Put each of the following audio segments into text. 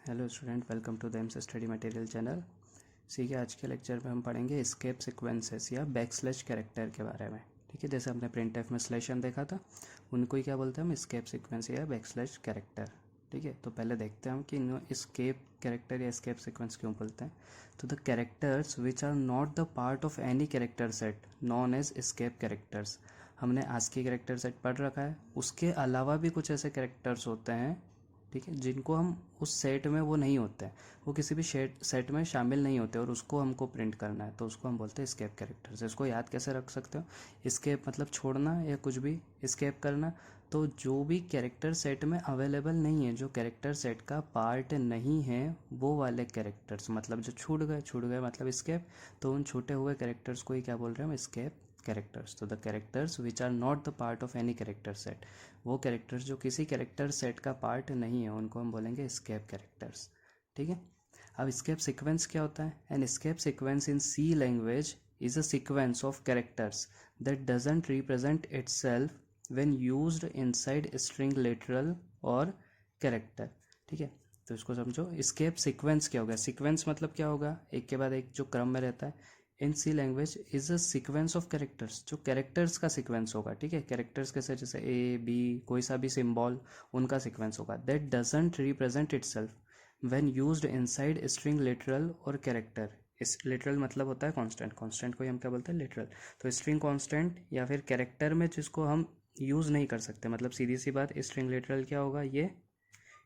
Hello student, welcome to the AIMS study material channel. ठीक है, आज के लेक्चर में हम पढ़ेंगे एस्केप सीक्वेंसेस या बैकस्लैश कैरेक्टर के बारे में। ठीक है, जैसे हमने प्रिंटफ में स्लेशन देखा था, उनको ही क्या बोलते हैं हम, एस्केप सीक्वेंस या बैकस्लैश कैरेक्टर। ठीक है, तो पहले देखते हैं हम कि इन्हें एस्केप कैरेक्टर या एस्केप सीक्वेंस क्यों बोलते हैं। तो the characters which are not the part of any character set known as escape characters. हमने आज की कैरेक्टर सेट पढ़ रखा है, उसके अलावा भी कुछ ऐसे कैरेक्टर्स होते हैं, ठीक है, जिनको हम उस सेट में वो नहीं होते हैं, वो किसी भी सेट में शामिल नहीं होते और उसको हमको प्रिंट करना है, तो उसको हम बोलते हैं एस्केप कैरेक्टर्स। इसको याद कैसे रख सकते हो? एस्केप मतलब छोड़ना या कुछ भी एस्केप करना। तो जो भी कैरेक्टर सेट में अवेलेबल नहीं है, जो कैरेक्टर सेट का पार्ट नहीं है, वो वाले कैरेक्टर्स मतलब जो छूट गए मतलब एस्केप। तो उन छूटे हुए कैरेक्टर्स को ही क्या बोल रहे हैं हम, एस्केप कैरेक्टर्स। तो the characters which are not the part of any character set, वो कैरेक्टर्स जो किसी कैरेक्टर सेट का पार्ट नहीं है, उनको हम बोलेंगे एस्केप कैरेक्टर्स। ठीक है, अब एस्केप सीक्वेंस क्या होता है? An escape sequence in C language is a sequence of characters that doesn't represent itself when used inside string literal or character. ठीक है, तो इसको समझो, एस्केप सीक्वेंस क्या होगा? सीक्वेंस मतलब क्या होगा? एक के बाद एक जो क्रम में रहता है। In C language is a sequence of characters, जो कैरेक्टर्स का सीक्वेंस होगा। ठीक है, कैरेक्टर्स कैसे, जैसे ए बी, कोई सा भी सिंबल, उनका सीक्वेंस होगा। That doesn't represent itself when used inside string literal or character. इस लिटरल मतलब होता है कांस्टेंट, कांस्टेंट को ही हम क्या बोलते हैं, लिटरल। तो स्ट्रिंग कांस्टेंट या फिर कैरेक्टर में जिसको हम यूज़ नहीं कर सकते, मतलब सीधी सी बात, स्ट्रिंग लिटरल क्या होगा, ये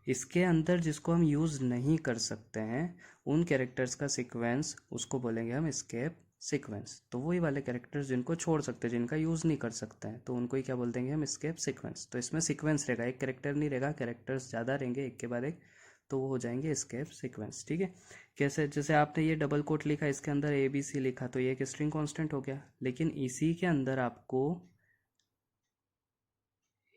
इसके अंदर जिसको हम यूज़ नहीं कर सकते हैं, उन कैरेक्टर्स का सीक्वेंस, उसको बोलेंगे हम एस्केप सीक्वेंस। तो वही वाले कैरेक्टर्स जिनको छोड़ सकते हैं, जिनका यूज़ नहीं कर सकते हैं, तो उनको ही क्या बोल देंगे हम, एस्केप सीक्वेंस। तो इसमें सीक्वेंस रहेगा, एक कैरेक्टर नहीं रहेगा, कैरेक्टर्स ज़्यादा रहेंगे एक के बाद एक, तो वो हो जाएंगे एस्केप सीक्वेंस। ठीक है, कैसे, जैसे आपने ये डबल कोट लिखा, इसके अंदर ए बी सी लिखा, तो ये एक स्ट्रिंग कांस्टेंट हो गया, लेकिन इसी के अंदर आपको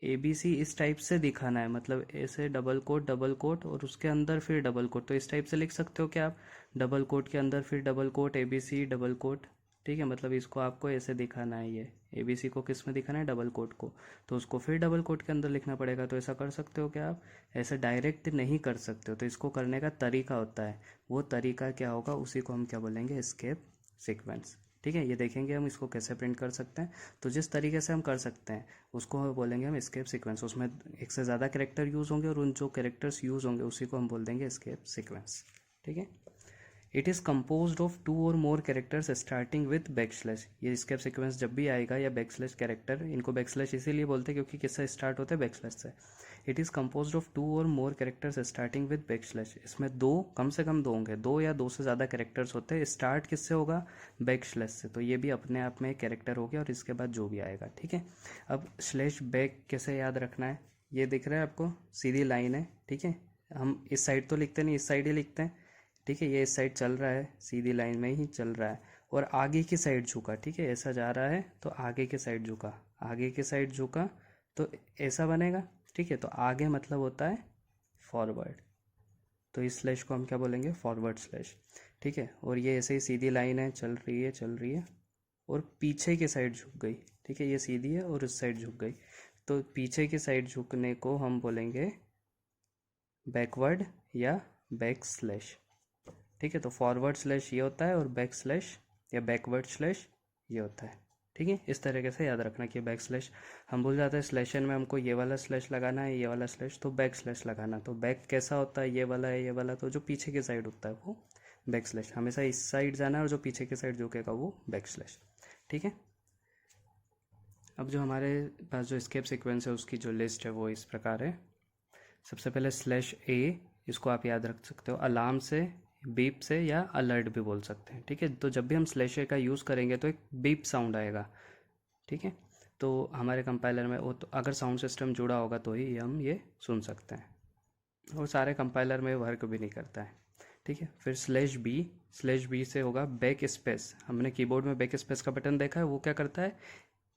ए बी सी इस टाइप से दिखाना है, मतलब ऐसे डबल कोट और उसके अंदर फिर डबल कोट, तो इस टाइप से लिख सकते हो क्या आप, डबल कोट के अंदर फिर double quote, A B C double quote. ठीक है, मतलब इसको आपको ऐसे दिखाना है, ये ए बी सी को किस में दिखाना है, डबल कोट को, तो उसको फिर डबल कोट के अंदर लिखना पड़ेगा। तो ऐसा कर सकते हो क्या आप? ऐसे डायरेक्ट नहीं कर सकते हो, तो इसको करने का तरीका होता है, वो तरीका क्या होगा, उसी को हम क्या बोलेंगे, एस्केप सीक्वेंस। ठीक है, ये देखेंगे हम इसको कैसे प्रिंट कर सकते हैं। तो जिस तरीके से हम कर सकते हैं उसको बोलेंगे हम एस्केप सीक्वेंस। उसमें एक से ज़्यादा कैरेक्टर यूज़ होंगे और उन जो कैरेक्टर्स यूज़ होंगे उसी को हम बोल देंगे एस्केप सीक्वेंस। ठीक है, इट इज़ कम्पोज ऑफ 2 और मोर कैरेक्टर्स स्टार्टिंग विथ बैकस्लैश। ये स्केप सीक्वेंस जब भी आएगा या बैकस्लैश कैरेक्टर, इनको बैकस्लैश इसीलिए बोलते हैं क्योंकि किससे स्टार्ट होता है, बैकस्लैश से। इट इज़ कम्पोज ऑफ 2 और मोर कैरेक्टर्स स्टार्टिंग विथ बैकस्लैश। इसमें दो, कम से कम दो होंगे, दो या दो से ज़्यादा कैरेक्टर्स होते हैं। स्टार्ट किससे होगा, बैकस्लैश से, तो ये भी अपने आप में एक कैरेक्टर हो गया और इसके बाद जो भी आएगा। ठीक है, अब स्लैश बैक कैसे याद रखना है, ये दिख रहा है आपको, सीधी लाइन है। ठीक है, हम इस साइड तो लिखते नहीं, इस साइड ही लिखते हैं। ठीक है, ये इस साइड चल रहा है, सीधी लाइन में ही चल रहा है, और आगे की साइड झुका। ठीक है, ऐसा जा रहा है तो आगे की साइड झुका, आगे की साइड झुका, तो ऐसा बनेगा। ठीक है, तो आगे मतलब होता है फॉरवर्ड, तो इस स्लैश को हम क्या बोलेंगे, फॉरवर्ड स्लैश। ठीक है, और ये ऐसे ही सीधी लाइन है, चल रही है चल रही है, और पीछे की साइड झुक गई। ठीक है, ये सीधी है और उस साइड झुक गई, तो पीछे की साइड झुकने को हम बोलेंगे बैकवर्ड या बैक स्लैश। ठीक है, तो फॉरवर्ड स्लैश ये होता है और बैक स्लैश या बैकवर्ड स्लैश ये होता है। ठीक है, इस तरीके से याद रखना कि बैक स्लैश, हम भूल जाते हैं स्लैशन में हमको ये वाला स्लैश लगाना है, ये वाला स्लैश, तो बैक स्लैश लगाना। तो बैक कैसा होता है, ये वाला है, ये वाला, तो जो पीछे की साइड होता है वो बैक स्लैश, हमेशा इस साइड जाना है, और जो पीछे की साइड झुकेगा वो बैक स्लैश। ठीक है, अब जो हमारे पास जो स्केप सीक्वेंस है उसकी जो लिस्ट है वो इस प्रकार है। सबसे पहले स्लैश ए, इसको आप याद रख सकते हो अलार्म से, बीप से, या अलर्ट भी बोल सकते हैं। ठीक है, तो जब भी हम स्लैश ए का यूज़ करेंगे तो एक बीप साउंड आएगा। ठीक है, तो हमारे कंपाइलर में वो, तो अगर साउंड सिस्टम जुड़ा होगा तो ही हम ये सुन सकते हैं, और सारे कंपाइलर में वर्क भी नहीं करता है। ठीक है, फिर स्लैश बी से होगा बैक स्पेस। हमने कीबोर्ड में बैक स्पेस का बटन देखा है, वो क्या करता है,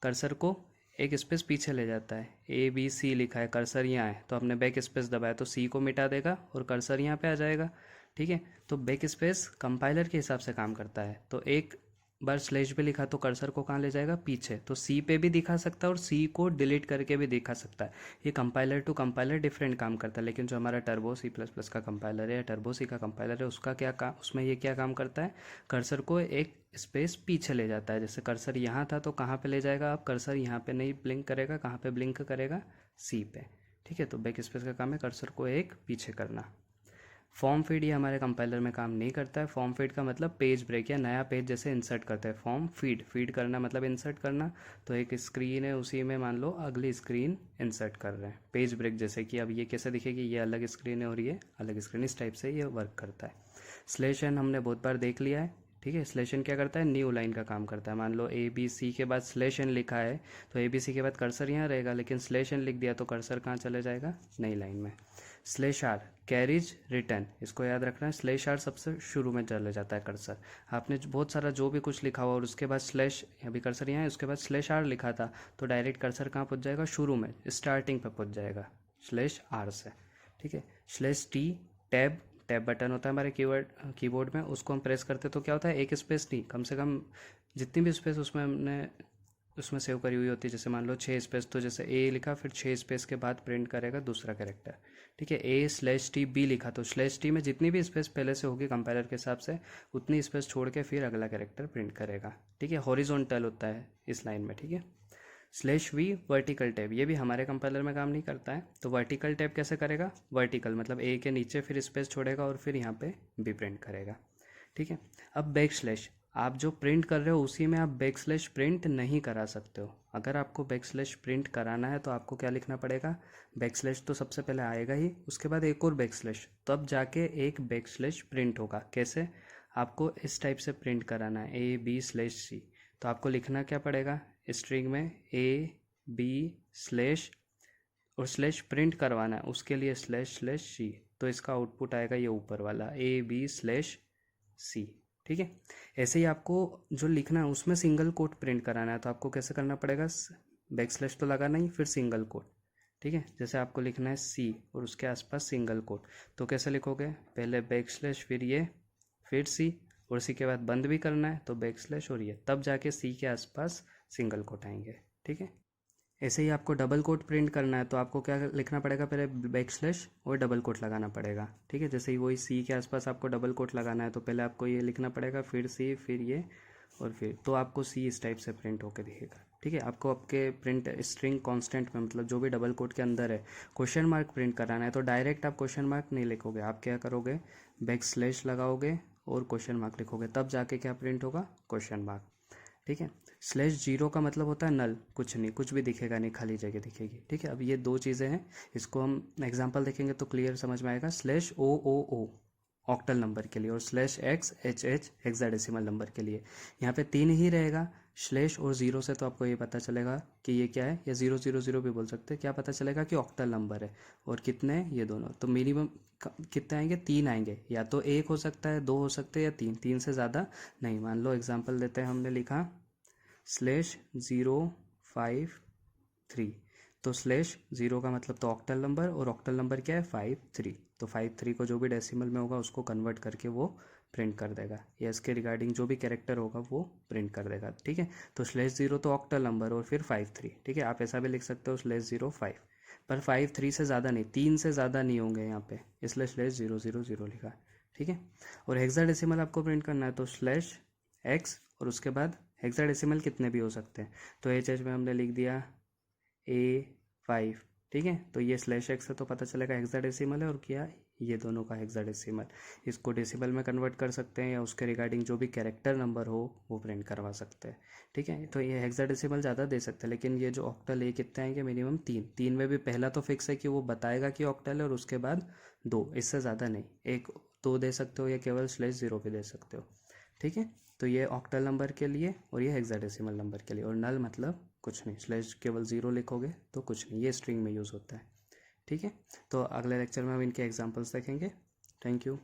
कर्सर को एक स्पेस पीछे ले जाता है। ए बी सी लिखा है, कर्सर यहाँ है, तो हमने बैक स्पेस दबाया तो सी को मिटा देगा और कर्सर यहाँ पे आ जाएगा। ठीक है, तो बैक स्पेस कंपाइलर के हिसाब से काम करता है, तो एक बार स्लेश भी लिखा तो कर्सर को कहाँ ले जाएगा, पीछे। तो सी पे भी दिखा सकता है और सी को डिलीट करके भी दिखा सकता है। ये कंपाइलर टू कंपाइलर डिफरेंट काम करता है, लेकिन जो हमारा टर्बो सी प्लस प्लस का कंपाइलर है या टर्बो सी का कंपाइलर है उसका क्या काम, उसमें ये क्या काम करता है, कर्सर को एक स्पेस पीछे ले जाता है। जैसे कर्सर यहाँ था तो कहाँ पे ले जाएगा, अब कर्सर यहाँ पे नहीं ब्लिंक करेगा, कहाँ पे ब्लिंक करेगा, सी पे। ठीक है, तो बैक स्पेस का काम है कर्सर को एक पीछे करना। फॉर्म फीड ये हमारे कंपाइलर में काम नहीं करता है। फॉर्म फीड का मतलब पेज ब्रेक या नया पेज जैसे इंसर्ट करता है। फॉर्म फीड, फीड करना मतलब इंसर्ट करना। तो एक स्क्रीन है, उसी में मान लो अगली स्क्रीन इंसर्ट कर रहे हैं। पेज ब्रेक जैसे कि अब ये कैसे दिखेगी, ये अलग स्क्रीन है और ये अलग स्क्रीन, इस टाइप से ये वर्क करता है। स्लैश एन हमने बहुत बार देख लिया है। ठीक है, स्लैश एन क्या करता है, न्यू लाइन का काम करता है। मान लो ए बी सी के बाद स्लैश एन लिखा है तो ए बी सी के बाद कर्सर यहाँ रहेगा, लेकिन स्लैश एन लिख दिया तो कर्सर कहाँ चले जाएगा, नई लाइन में। स्लैश आर कैरीज रिटर्न, इसको याद रखना है। स्लैश आर सबसे शुरू में चले जाता है कर्सर। आपने बहुत सारा जो भी कुछ लिखा हुआ और उसके बाद स्लैश, अभी कर्सर यहाँ है, उसके बाद स्लैश आर लिखा था तो डायरेक्ट कर्सर कहाँ पहुँच जाएगा, शुरू में, स्टार्टिंग पे पहुँच जाएगा स्लैश आर से। ठीक है, slash T tab, tab button होता है हमारे कीबोर्ड में, उसको हम प्रेस करते तो क्या होता है, एक स्पेस नहीं, कम से कम जितनी भी स्पेस उसमें हमने उसमें सेव करी हुई होती है, जैसे मान लो 6 स्पेस, तो जैसे ए लिखा फिर 6 स्पेस के बाद प्रिंट करेगा दूसरा कैरेक्टर। ठीक है, ए स्लैश टी बी लिखा तो स्लैश टी में जितनी भी स्पेस पहले से होगी कंपाइलर के हिसाब से उतनी स्पेस छोड़ के फिर अगला कैरेक्टर प्रिंट करेगा। ठीक है, हॉरिजॉन्टल होता है इस लाइन में। ठीक है, स्लैश वी वर्टिकल टैब, ये भी हमारे कंपाइलर में काम नहीं करता है। तो वर्टिकल टैब कैसे करेगा, वर्टिकल मतलब ए के नीचे फिर स्पेस छोड़ेगा और फिर यहाँ पे बी प्रिंट करेगा। ठीक है, अब बैक स्लैश, आप जो प्रिंट कर रहे हो उसी में आप बैक स्लैश प्रिंट नहीं करा सकते हो। अगर आपको बैक स्लैश प्रिंट कराना है तो आपको क्या लिखना पड़ेगा, बैक स्लैश तो सबसे पहले आएगा ही, उसके बाद एक और बैक स्लैश, तब जाके एक बैक स्लैश प्रिंट होगा। कैसे, आपको इस टाइप से प्रिंट कराना है ए बी स्लैश सी, तो आपको लिखना क्या पड़ेगा, स्ट्रिंग में ए बी स्लैश और स्लैश प्रिंट करवाना है, उसके लिए स्लैश स्लैश सी, तो इसका आउटपुट आएगा ये ऊपर वाला ए बी स्लैश सी। ठीक है, ऐसे ही आपको जो लिखना है उसमें सिंगल कोट प्रिंट कराना है तो आपको कैसे करना पड़ेगा, बैक स्लैश तो लगाना ही, फिर सिंगल कोट। ठीक है, जैसे आपको लिखना है सी और उसके आसपास सिंगल कोट, तो कैसे लिखोगे, पहले बैक स्लैश फिर ये फिर सी और सी के बाद बंद भी करना है तो बैक स्लैश और ये, तब जाके सी के आसपास सिंगल कोट आएंगे। ठीक है, ऐसे ही आपको डबल कोट प्रिंट करना है तो आपको क्या लिखना पड़ेगा, पहले बैक स्लैश और डबल कोट लगाना पड़ेगा। ठीक है, जैसे ही वही सी के आसपास आपको डबल कोट लगाना है तो पहले आपको ये लिखना पड़ेगा, फिर सी फिर ये और फिर, तो आपको सी इस टाइप से प्रिंट होकर दिखेगा। ठीक है, आपको आपके प्रिंट स्ट्रिंग कांस्टेंट में मतलब जो भी डबल कोट के अंदर है क्वेश्चन मार्क प्रिंट कराना है तो डायरेक्ट आप क्वेश्चन मार्क नहीं लिखोगे, आप क्या करोगे, बैक स्लैश लगाओगे और क्वेश्चन मार्क लिखोगे, तब जाके क्या प्रिंट होगा, क्वेश्चन मार्क। ठीक है, स्लैश जीरो का मतलब होता है नल, कुछ नहीं, कुछ भी दिखेगा नहीं, खाली जगह दिखेगी। ठीक है, अब ये दो चीज़ें हैं, इसको हम एग्जांपल देखेंगे तो क्लियर समझ में आएगा। स्लैश ओ ऑक्टल नंबर के लिए और slash x H H hexadecimal number के लिए, यहाँ पे 3 ही रहेगा। स्लैश और जीरो से तो आपको ये पता चलेगा कि ये क्या है, या 000 भी बोल सकते हैं, क्या पता चलेगा कि ऑक्टल नंबर है। और कितने हैं ये दोनों, तो मिनिमम कितने आएंगे, 3 आएंगे, या तो 1 हो सकता है, 2 हो सकते हैं या 3, 3 से ज़्यादा नहीं। मान लो एग्जाम्पल देते हैं, हमने लिखा स्लैश 053, तो स्लैश जीरो का मतलब तो ऑक्टल नंबर और ऑक्टल नंबर क्या है, 53, तो 53 को जो भी डेसिमल में होगा उसको कन्वर्ट करके वो प्रिंट कर देगा, या इसके रिगार्डिंग जो भी कैरेक्टर होगा वो प्रिंट कर देगा। ठीक है, तो स्लैश जीरो तो ऑक्टल नंबर और फिर 53। ठीक है, आप ऐसा भी लिख सकते हो स्लैश 05, पर 53 से ज़्यादा नहीं, 3 से ज़्यादा नहीं होंगे यहाँ पे, इसलिए स्लैश 000 लिखा। ठीक है, और हेक्साडेसिमल आपको प्रिंट करना है तो स्लैश एक्स और उसके बाद हेक्साडेसिमल कितने भी हो सकते हैं, तो एच एच में हमने लिख दिया A5। ठीक है, तो ये स्लैश एक्स से तो पता चलेगा हेक्साडेसिमल है, और क्या ये दोनों का हेक्साडेसिमल, इसको डेसिमल में कन्वर्ट कर सकते हैं या उसके रिगार्डिंग जो भी कैरेक्टर नंबर हो वो प्रिंट करवा सकते हैं। ठीक है, तो ये हेक्साडेसिमल ज़्यादा दे सकते हैं, लेकिन ये जो ऑक्टल है कितने आएंगे, मिनिमम 3, 3 में भी पहला तो फिक्स है कि वो बताएगा कि ऑक्टल है और उसके बाद 2, इससे ज़्यादा नहीं, 1 2 दे सकते हो या केवल स्लैश जीरो भी दे सकते हो। ठीक है, तो ये ऑक्टल नंबर के लिए और ये हेक्साडेसिमल नंबर के लिए, और नल मतलब कुछ नहीं, स्लैश केवल जीरो लिखोगे तो कुछ नहीं, ये स्ट्रिंग में यूज़ होता है। ठीक है, तो अगले लेक्चर में हम इनके एग्जांपल्स देखेंगे। Thank you.